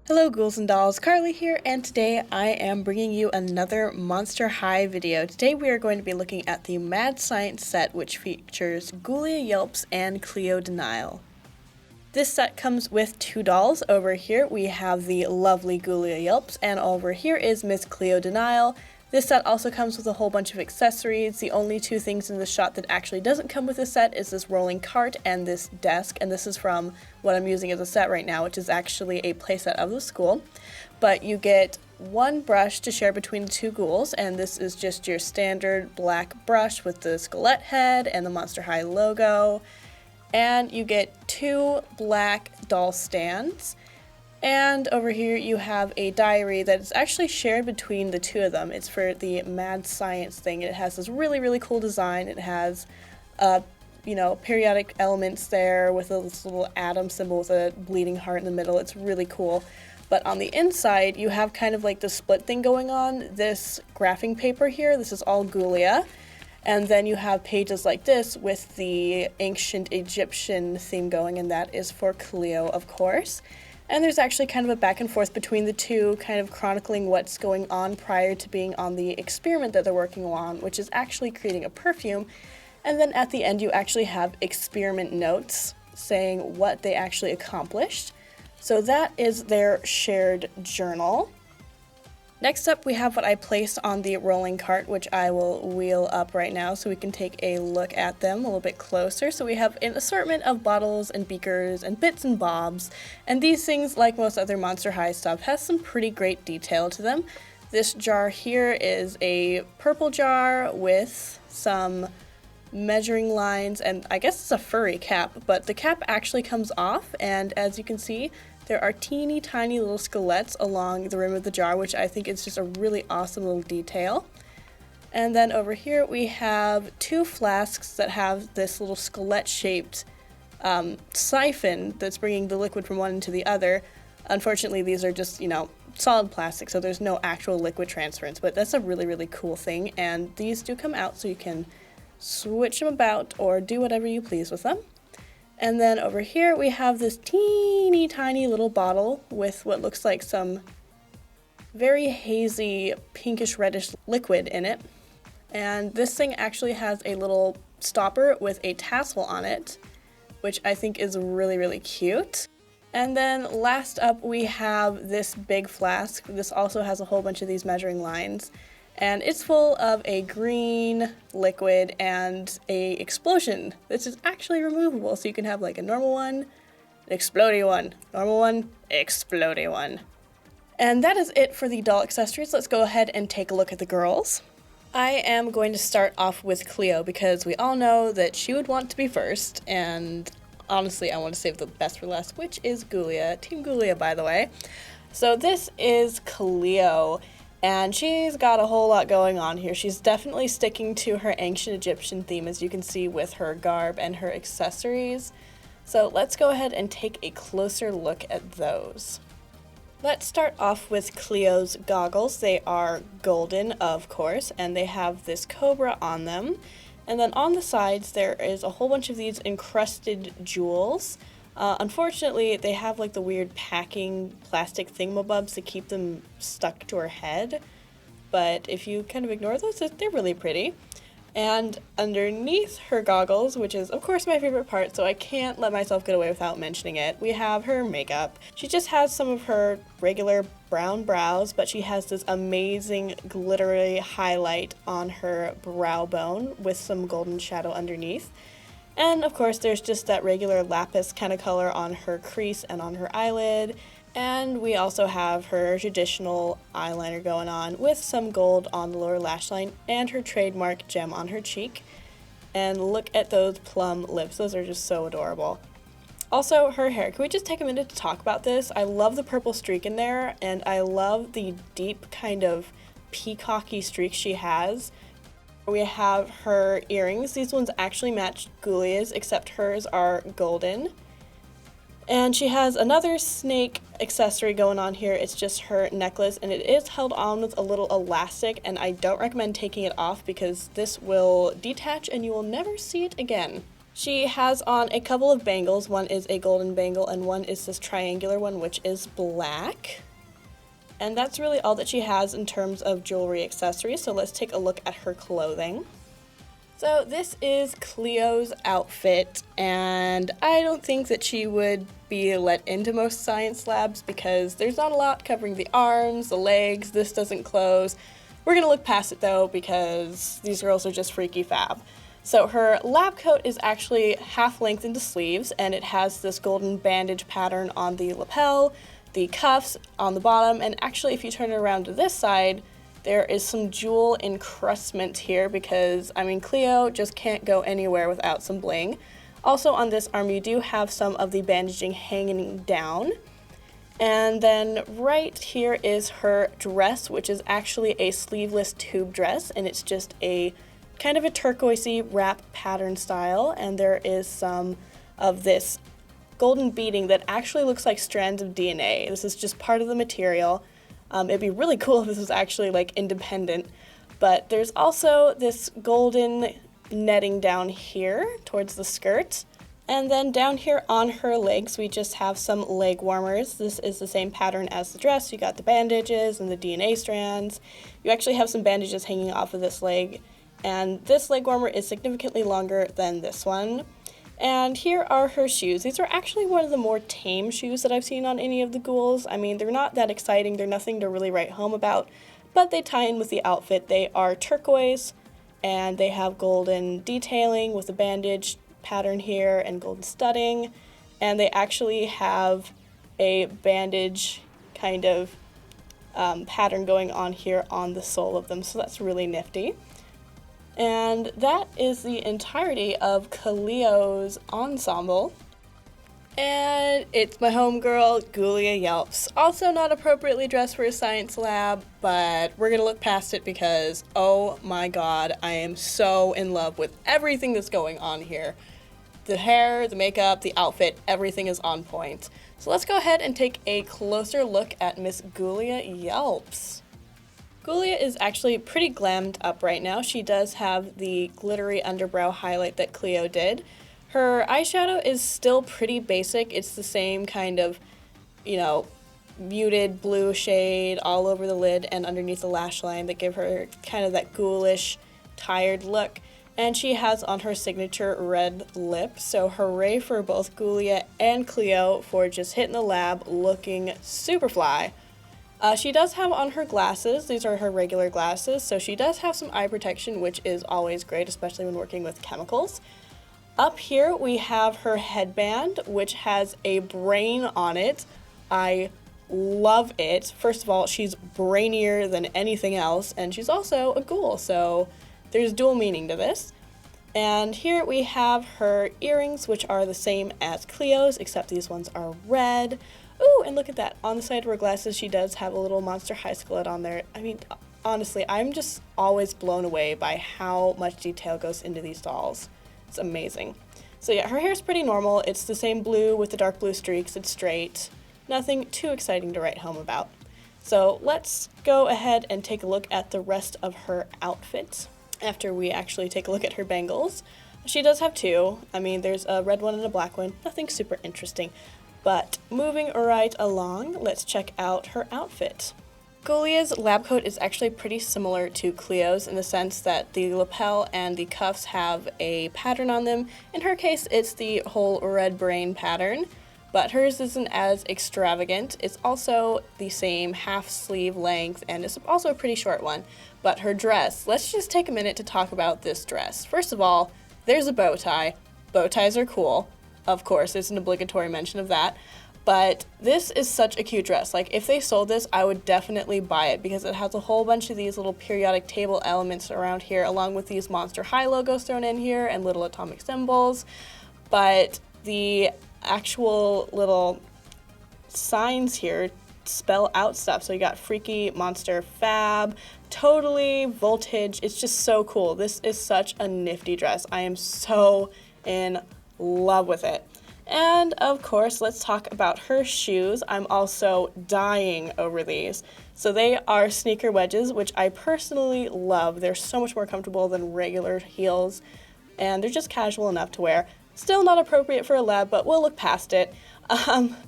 Hello ghouls and dolls, Carly here, and today I am bringing you another Monster High video. Today we are going to be looking at the Mad Science set, which features Ghoulia Yelps and Cleo De Nile. This set comes with two dolls. Over here we have the lovely Ghoulia Yelps, and over here is Miss Cleo De Nile. This set also comes with a whole bunch of accessories. The only two things in the shot that actually doesn't come with this set is this rolling cart and this desk, and this is from what I'm using as a set right now, which is actually a playset of the school. But you get one brush to share between the two ghouls, and this is just your standard black brush with the skeleton head and the Monster High logo. And you get two black doll stands. And over here you have a diary that is actually shared between the two of them. It's for the Mad Science thing. It has this really cool design. It has, periodic elements there with this little atom symbol with a bleeding heart in the middle. It's really cool. But on the inside, you have kind of like the split thing going on. This graphing paper here, this is all Ghoulia. And then you have pages like this with the ancient Egyptian theme going, and that is for Cleo, of course. And there's actually kind of a back and forth between the two, kind of chronicling what's going on prior to being on the experiment that they're working on, which is actually creating a perfume. And then at the end you actually have experiment notes saying what they actually accomplished. So that is their shared journal. Next up we have what I placed on the rolling cart, which I will wheel up right now so we can take a look at them a little bit closer. So we have an assortment of bottles and beakers and bits and bobs, and these things, like most other Monster High stuff, has some pretty great detail to them. This jar here is a purple jar with some measuring lines, and I guess it's a furry cap, but the cap actually comes off, and as you can see, there are teeny tiny little skeletons along the rim of the jar, which I think is just a really awesome little detail. And then over here we have two flasks that have this little skeleton-shaped siphon that's bringing the liquid from one into the other. Unfortunately, these are just, solid plastic, so there's no actual liquid transference, but that's a really cool thing, and these do come out so you can switch them about or do whatever you please with them. And then over here we have this teeny tiny little bottle with what looks like some very hazy pinkish reddish liquid in it. And this thing actually has a little stopper with a tassel on it, which I think is really cute. And then last up we have this big flask. This also has a whole bunch of these measuring lines. And it's full of a green liquid and a explosion. This is actually removable, so you can have like a normal one, an explodey one, normal one, explodey one. And that is it for the doll accessories. Let's go ahead and take a look at the girls. I am going to start off with Cleo because we all know that she would want to be first, and honestly I want to save the best for last, which is Ghoulia. Team Ghoulia, by the way. So this is Cleo. And she's got a whole lot going on here. She's definitely sticking to her ancient Egyptian theme, as you can see with her garb and her accessories. So let's go ahead and take a closer look at those. Let's start off with Cleo's goggles. They are golden, of course, and they have this cobra on them. And then on the sides there is a whole bunch of these encrusted jewels. Unfortunately, they have like the weird packing plastic thingamabobs to keep them stuck to her head, but if you kind of ignore those, they're really pretty. And underneath her goggles, which is of course my favorite part, so I can't let myself get away without mentioning it, we have her makeup. She just has some of her regular brown brows, but she has this amazing glittery highlight on her brow bone with some golden shadow underneath. And of course there's just that regular lapis kind of color on her crease and on her eyelid. And we also have her traditional eyeliner going on with some gold on the lower lash line and her trademark gem on her cheek. And look at those plum lips, those are just so adorable. Also, her hair, can we just take a minute to talk about this? I love the purple streak in there, and I love the deep kind of peacocky streak she has. We have her earrings. These ones actually match Ghoulia's, except hers are golden. And she has another snake accessory going on here. It's just her necklace, and it is held on with a little elastic, and I don't recommend taking it off because this will detach and you will never see it again. She has on a couple of bangles. One is a golden bangle and one is this triangular one, which is black. And that's really all that she has in terms of jewelry accessories, so let's take a look at her clothing. So this is Cleo's outfit, and I don't think that she would be let into most science labs because there's not a lot covering the arms, the legs, this doesn't close. We're gonna look past it though because these girls are just freaky fab. So her lab coat is actually half length into sleeves, and it has this golden bandage pattern on the lapel, the cuffs on the bottom, and actually if you turn it around to this side, there is some jewel encrustment here because, I mean, Cleo just can't go anywhere without some bling. Also on this arm, you do have some of the bandaging hanging down. And then right here is her dress, which is actually a sleeveless tube dress, and it's just a kind of a turquoisey wrap pattern style, and there is some of this golden beading that actually looks like strands of DNA. This is just part of the material. It'd be really cool if this was actually like independent, but there's also this golden netting down here towards the skirt. And then down here on her legs, we just have some leg warmers. This is the same pattern as the dress. You got the bandages and the DNA strands. You actually have some bandages hanging off of this leg, and this leg warmer is significantly longer than this one. And here are her shoes. These are actually one of the more tame shoes that I've seen on any of the ghouls. I mean, they're not that exciting, they're nothing to really write home about, but they tie in with the outfit. They are turquoise, and they have golden detailing with a bandage pattern here and golden studding, and they actually have a bandage kind of pattern going on here on the sole of them, so that's really nifty. And that is the entirety of Cleo's ensemble. And it's my homegirl, Ghoulia Yelps. Also not appropriately dressed for a science lab, but we're gonna look past it because, oh my god, I am so in love with everything that's going on here. The hair, the makeup, the outfit, everything is on point. So let's go ahead and take a closer look at Miss Ghoulia Yelps. Ghoulia is actually pretty glammed up right now. She does have the glittery underbrow highlight that Cleo did. Her eyeshadow is still pretty basic. It's the same kind of, you know, muted blue shade all over the lid and underneath the lash line that give her kind of that ghoulish, tired look. And she has on her signature red lip, so hooray for both Ghoulia and Cleo for just hitting the lab looking super fly. She does have on her glasses. These are her regular glasses, so she does have some eye protection, which is always great, especially when working with chemicals. Up here we have her headband, which has a brain on it. I love it. First of all, she's brainier than anything else, and she's also a ghoul, so there's dual meaning to this. And here we have her earrings, which are the same as Cleo's, except these ones are red. Ooh, and look at that. On the side of her glasses, she does have a little Monster High skillet on there. I mean, honestly, I'm just always blown away by how much detail goes into these dolls. It's amazing. So yeah, her hair's pretty normal. It's the same blue with the dark blue streaks. It's straight. Nothing too exciting to write home about. So let's go ahead and take a look at the rest of her outfit after we actually take a look at her bangles. She does have two. I mean, there's a red one and a black one. Nothing super interesting. But moving right along, let's check out her outfit. Ghoulia's lab coat is actually pretty similar to Cleo's in the sense that the lapel and the cuffs have a pattern on them. In her case, it's the whole red brain pattern, but hers isn't as extravagant. It's also the same half sleeve length, and it's also a pretty short one. But her dress, let's just take a minute to talk about this dress. First of all, there's a bow tie. Bow ties are cool. Of course, there's an obligatory mention of that. But this is such a cute dress. Like, if they sold this, I would definitely buy it because it has a whole bunch of these little periodic table elements around here, along with these Monster High logos thrown in here and little atomic symbols. But the actual little signs here spell out stuff. So you got Freaky, Monster, Fab, Totally, Voltage. It's just so cool. This is such a nifty dress. I am so in love with it. And of course, let's talk about her shoes. I'm also dying over these. So they are sneaker wedges, which I personally love. They're so much more comfortable than regular heels, and they're just casual enough to wear. Still not appropriate for a lab, but we'll look past it.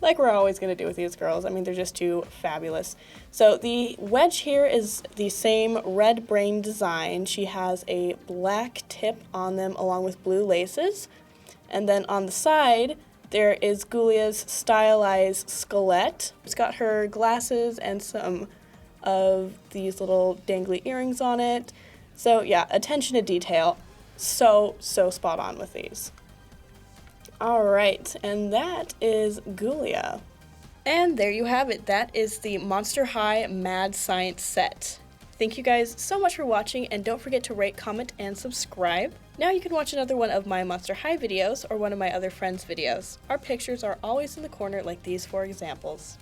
Like we're always going to do with these girls. I mean, they're just too fabulous. So the wedge here is the same red brain design. She has a black tip on them along with blue laces. And then on the side, there is Ghoulia's stylized skelette. It's got her glasses and some of these little dangly earrings on it. So yeah, attention to detail. So spot on with these. Alright, and that is Ghoulia. And there you have it. That is the Monster High Mad Science set. Thank you guys so much for watching, and don't forget to rate, comment, and subscribe. Now you can watch another one of my Monster High videos or one of my other friends' videos. Our pictures are always in the corner like these 4 examples.